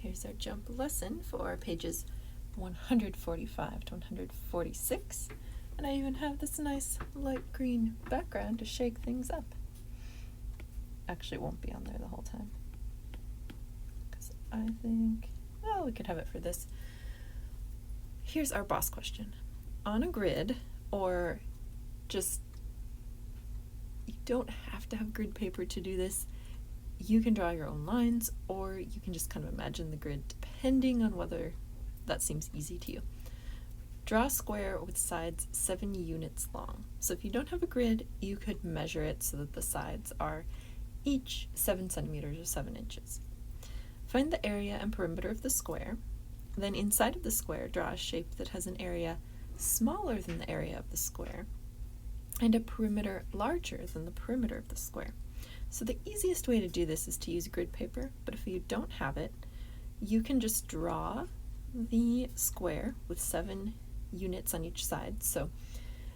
Here's our jump lesson for pages 145 to 146. And I even have this nice light green background to shake things up. Actually, it won't be on there the whole time. Because I think, well, we could have it for this. Here's our boss question. On a grid, or just, you don't have to have grid paper to do this. You can draw your own lines, or you can just kind of imagine the grid depending on whether that seems easy to you. Draw a square with sides 7 units long. So if you don't have a grid, you could measure it so that the sides are each 7 centimeters or 7 inches. Find the area and perimeter of the square. Then inside of the square, draw a shape that has an area smaller than the area of the square and a perimeter larger than the perimeter of the square. So the easiest way to do this is to use grid paper, but if you don't have it, you can just draw the square with 7 units on each side. So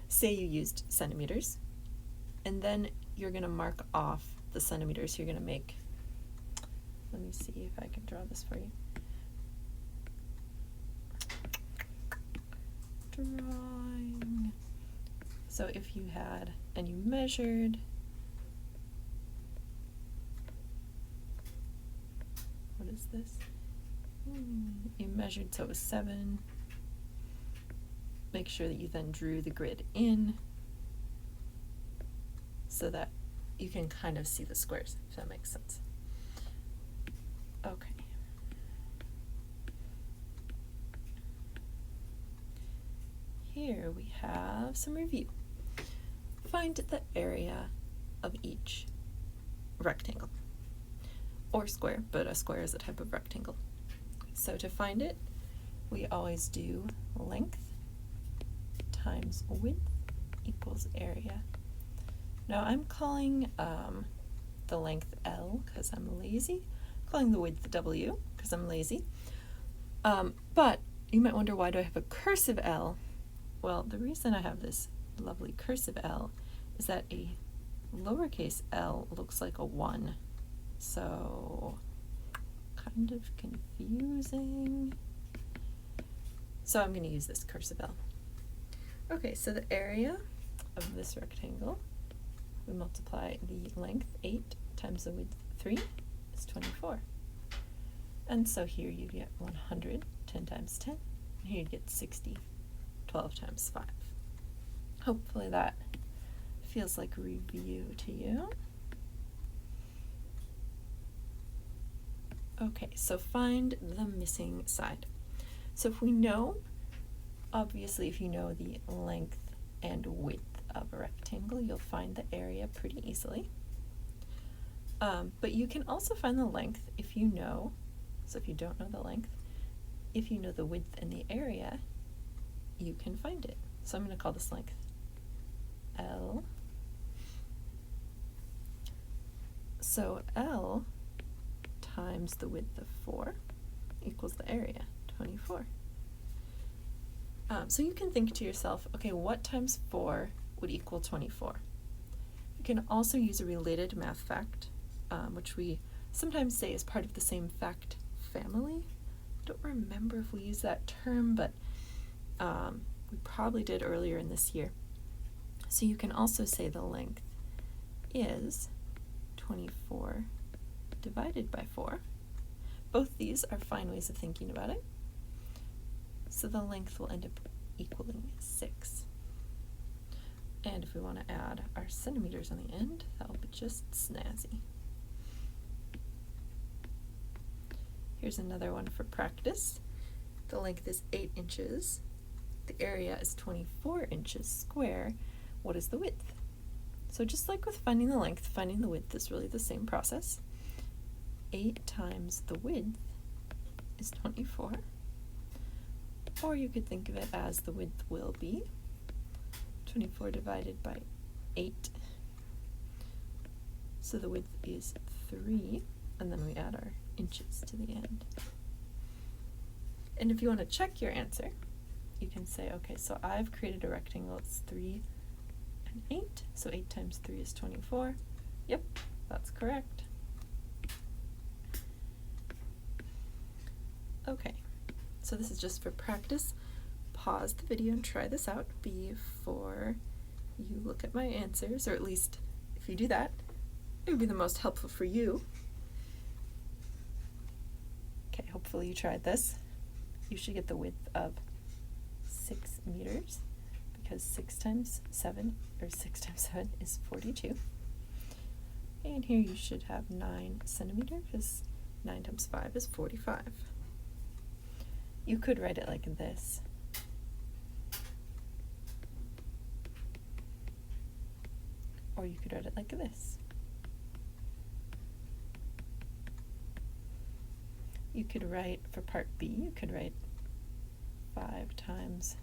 say you used centimeters, and then you're going to mark off the centimeters you're going to make. Let me see if I can draw this for you. Drawing. So if you had, and you measured, what is this? You measured, so it was 7. Make sure that you then drew the grid in so that you can kind of see the squares, if that makes sense. Okay. Here we have some review. Find the area of each rectangle, or square, but a square is a type of rectangle. So to find it, we always do length times width equals area. Now I'm calling the length L because I'm lazy. I'm calling the width W because I'm lazy. But you might wonder, why do I have a cursive L? Well, the reason I have this lovely cursive L is that a lowercase l looks like a 1. So kind of confusing. So I'm going to use this cursive L. Okay, so the area of this rectangle, we multiply the length 8 times the width 3 is 24. And so here you get 100, 10 times 10, and here you get 60, 12 times 5. Hopefully that feels like review to you. Okay, so find the missing side. So if we know, obviously if you know the length and width of a rectangle, you'll find the area pretty easily. But you can also find the length if you know, so if you don't know the length, if you know the width and the area, you can find it. So I'm going to call this length L. So L times the width of 4 equals the area, 24. So you can think to yourself, okay, what times 4 would equal 24? You can also use a related math fact, which we sometimes say is part of the same fact family. I don't remember if we use that term, but we probably did earlier in this year. So you can also say the length is 24 divided by 4. Both these are fine ways of thinking about it. So the length will end up equaling 6. And if we want to add our centimeters on the end, that will be just snazzy. Here's another one for practice. The length is 8 inches. The area is 24 inches square. What is the width? So just like with finding the length, finding the width is really the same process. 8 times the width is 24. Or you could think of it as the width will be 24 divided by 8. So the width is 3, and then we add our inches to the end. And if you want to check your answer, you can say, okay, so I've created a rectangle. It's 3 and 8. So 8 times 3 is 24. Yep, that's correct. Okay, so this is just for practice. Pause the video and try this out before you look at my answers, or at least if you do that, it would be the most helpful for you. Okay, hopefully you tried this. You should get the width of 6 meters because 6 times 7 is 42. And here you should have 9 centimeters because 9 times 5 is 45. You could write it like this. Or you could write it like this. You could write, for part B, you could write 5 times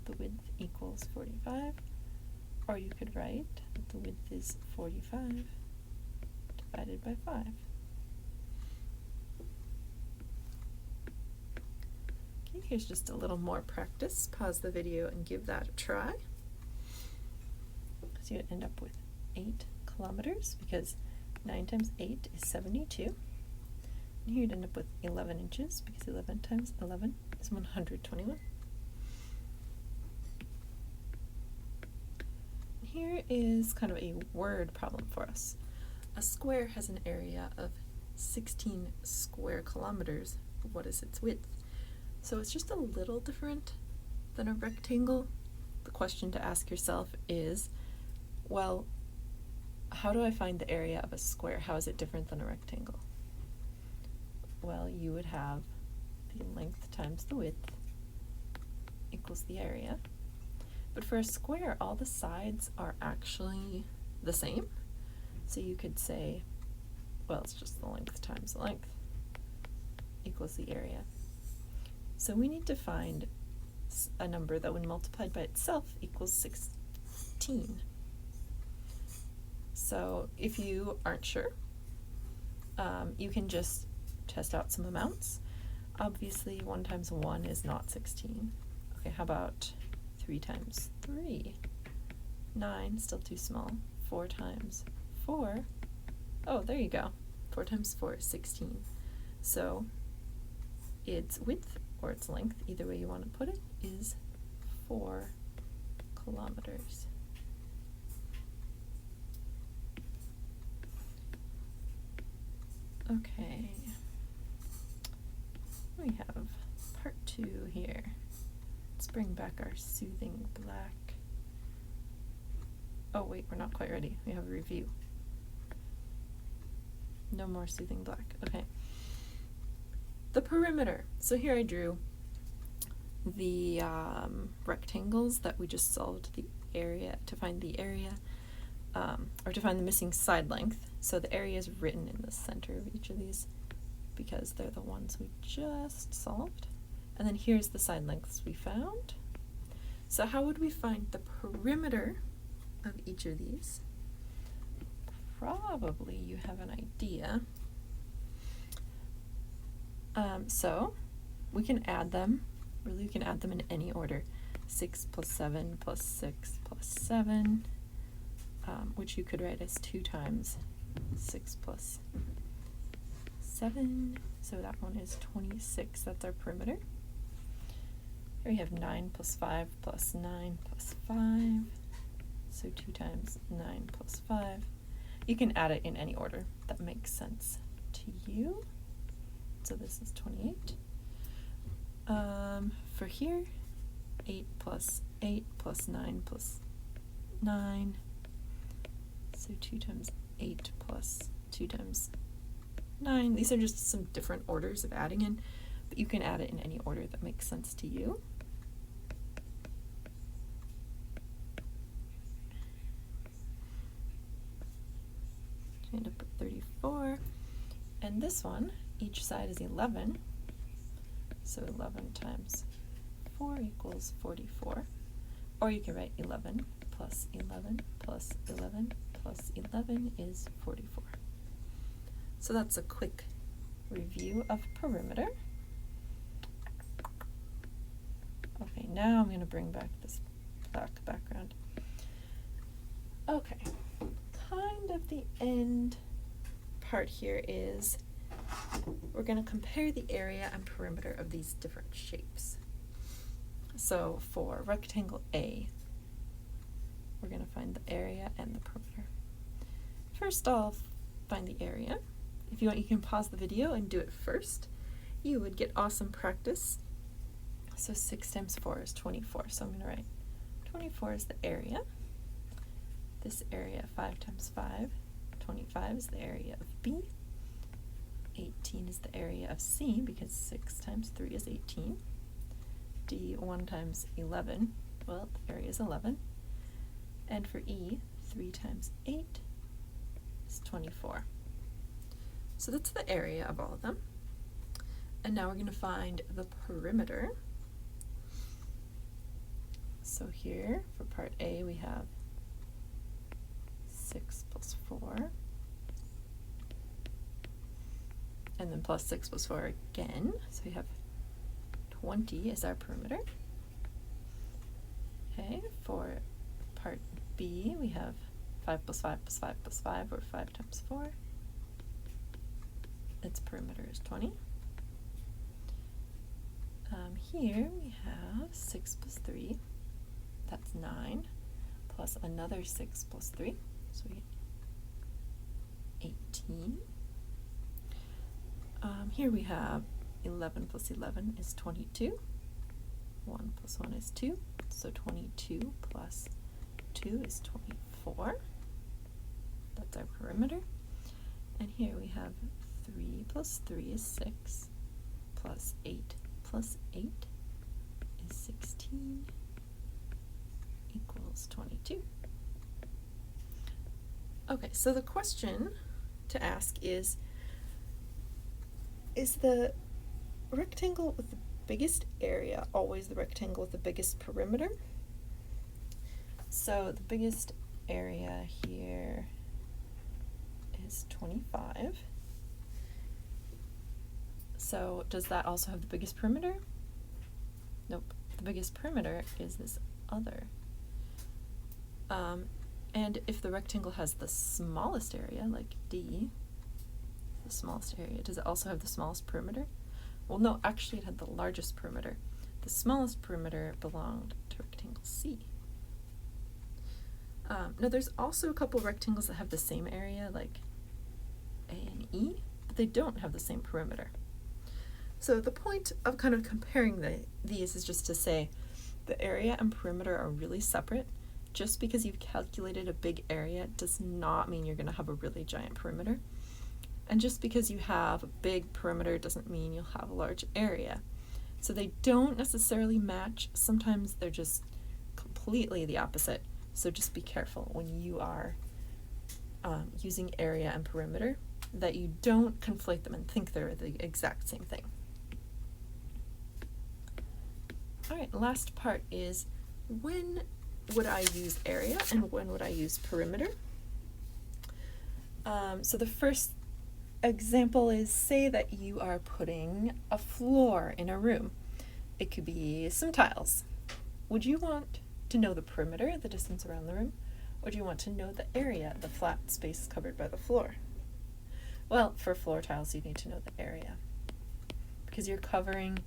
the width equals 45. Or you could write that the width is 45 divided by 5. Okay, here's just a little more practice. Pause the video and give that a try. So you'd end up with 8 kilometers because 9 times 8 is 72. And here you'd end up with 11 inches because 11 times 11 is 121. Here is kind of a word problem for us. A square has an area of 16 square kilometers. What is its width? So it's just a little different than a rectangle. The question to ask yourself is, well, how do I find the area of a square? How is it different than a rectangle? Well, you would have the length times the width equals the area. But for a square, all the sides are actually the same. So you could say, well, it's just the length times the length equals the area. So we need to find a number that when multiplied by itself equals 16. So if you aren't sure, you can just test out some amounts. Obviously 1 times 1 is not 16. Okay, how about 3 times 3? 9, still too small. 4 times 4, oh, there you go. 4 times 4 is 16. So its width or its length, either way you want to put it, is 4 kilometers. Okay, we have part 2 here. Let's bring back our soothing black. Oh wait, we're not quite ready. We have a review. No more soothing black. Okay. The perimeter. So here I drew the rectangles that we just solved the area to find the area, or to find the missing side length. So the area is written in the center of each of these because they're the ones we just solved. And then here's the side lengths we found. So how would we find the perimeter of each of these? Probably you have an idea. So we can add them. Really, we can add them in any order. 6 plus 7 plus 6 plus 7, which you could write as 2 times 6 plus 7. So that one is 26. That's our perimeter. Here we have 9 plus 5 plus 9 plus 5. So 2 times 9 plus 5. You can add it in any order that makes sense to you. So this is 28. For here, 8 plus 8 plus 9 plus 9. So 2 times 8 plus 2 times 9. These are just some different orders of adding in, but you can add it in any order that makes sense to you. You end up with 34. And this one, each side is 11. So 11 times 4 equals 44. Or you can write 11 plus 11 plus 11 plus 11 is 44. So that's a quick review of perimeter. Okay, now I'm going to bring back this black background. Okay, kind of the end part here is we're going to compare the area and perimeter of these different shapes. So for rectangle A, we're going to find the area and the perimeter. First, I'll find the area. If you want, you can pause the video and do it first. You would get awesome practice. So 6 times 4 is 24. So I'm going to write 24 is the area. This area, 5 times 5, 25 is the area of B. 18 is the area of C, because 6 times 3 is 18. D, 1 times 11, well, the area is 11. And for E, 3 times 8 is 24. So that's the area of all of them. And now we're going to find the perimeter. So here, for part A, we have 6 plus 4. And then plus 6 plus 4 again. So we have 20 is our perimeter. Okay, for part B, we have 5 plus 5 plus 5 plus 5, or 5 times 4. Its perimeter is 20. Here we have 6 plus 3, that's 9, plus another 6 plus 3, so we get 18. Here we have 11 plus 11 is 22. 1 plus 1 is 2, so 22 plus 2 is 24. That's our perimeter. And here we have 3 plus 3 is 6, plus 8 plus 8 is 16, equals 22. Okay, so the question to ask is the rectangle with the biggest area always the rectangle with the biggest perimeter? So the biggest area here is 25. So does that also have the biggest perimeter? Nope. The biggest perimeter is this other. And if the rectangle has the smallest area, like D, the smallest area, does it also have the smallest perimeter? Well, no, actually it had the largest perimeter. The smallest perimeter belonged to rectangle C. Now there's also a couple rectangles that have the same area, like A and E, but they don't have the same perimeter. So the point of kind of comparing these is just to say the area and perimeter are really separate. Just because you've calculated a big area does not mean you're going to have a really giant perimeter. And just because you have a big perimeter doesn't mean you'll have a large area. So they don't necessarily match. Sometimes they're just completely the opposite. So just be careful when you are using area and perimeter that you don't conflate them and think they're the exact same thing. All right, last part is when would I use area and when would I use perimeter? So the first example is, say that you are putting a floor in a room. It could be some tiles. Would you want to know the perimeter, the distance around the room, or do you want to know the area, the flat space covered by the floor? Well, for floor tiles, you need to know the area because you're covering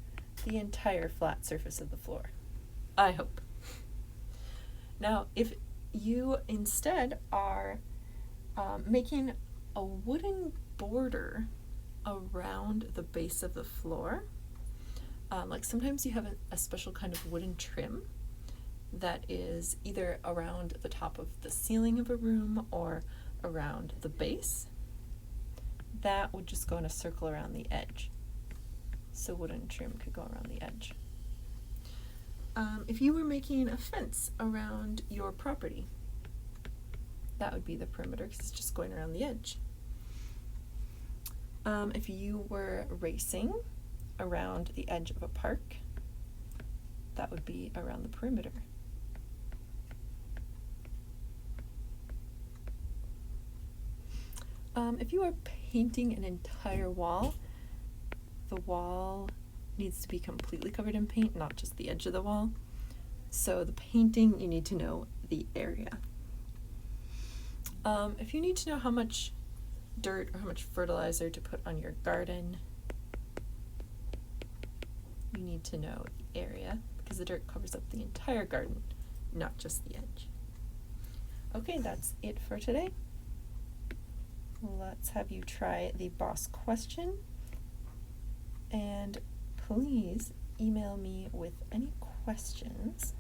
the entire flat surface of the floor. I hope. Now, if you instead are making a wooden border around the base of the floor, like sometimes you have a special kind of wooden trim that is either around the top of the ceiling of a room or around the base, that would just go in a circle around the edge. So wooden trim could go around the edge. If you were making a fence around your property, that would be the perimeter because it's just going around the edge. If you were racing around the edge of a park, that would be around the perimeter. If you are painting an entire wall, the wall needs to be completely covered in paint, not just the edge of the wall. So the painting, you need to know the area. If you need to know how much dirt or how much fertilizer to put on your garden. You need to know the area because the dirt covers up the entire garden, not just the edge. Okay, that's it for today. Let's have you try the boss question, and please email me with any questions,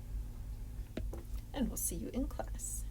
and we'll see you in class.